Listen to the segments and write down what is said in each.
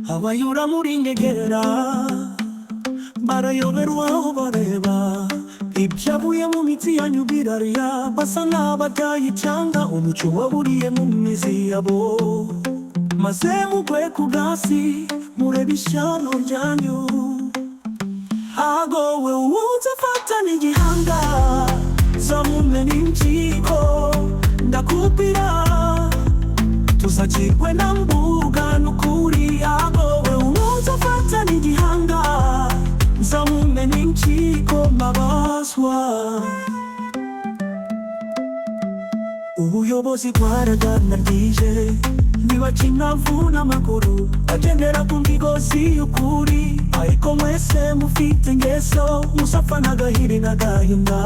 abayura muri nyegera barayoberwa aho bareba ibyavuye mu mitsi yanyu birarya, basa n'abadayi cyangwa umuco waburiye mu mizi yabo, maze mugwe ku gasi murebe ishyano ryanyu. Agowe uwuze afatana igihanga zamumena impyiko, ndakubwira tuzakirwe na mbuga n'ukuri. Agowe uwuze afatana igihanga zamumena impyiko, mbabazwa. Ubuyobozi bwaraganagije ntibakimwavuna amaguru, agendera ku migozi y'ukuri, ariko mwese mufite ingeso musapfa n'agahiri n'agahinda.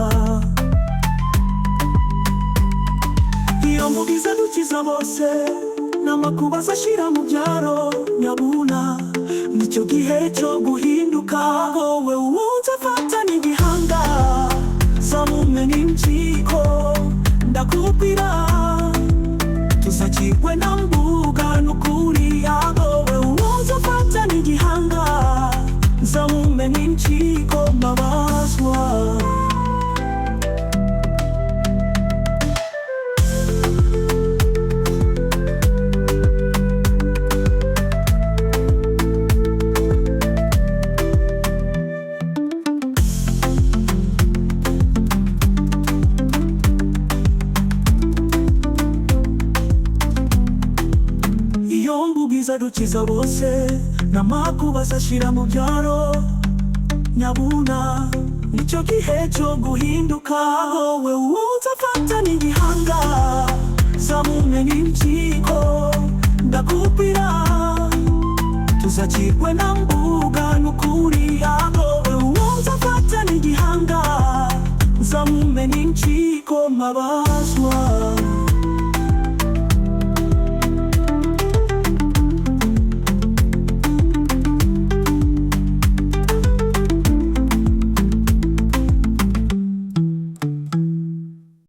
Iyo mugize dukiza bose n'amakuba azashira mu byaro, nyabuna nicyo gihe cyo guhinduka. Wowe uwuze afatana igihanga zamumena impyiko, ndakubwira tuzakirwe na mbuga n'ukuri. Agowe uwuze afatana igihanga zamumena impyiko, mbabazwa. Dukiza bose n'amakuba azashira mu byaro, nyabuna nicyo gihe cyo guhinduka. Wowe uwuze afatana igihanga zamumena impyiko, ndakubwira tuzakirwe na mbuga n'ukuri. Wowe uwuze afatana igihanga zamumena impyiko, mbabazwa.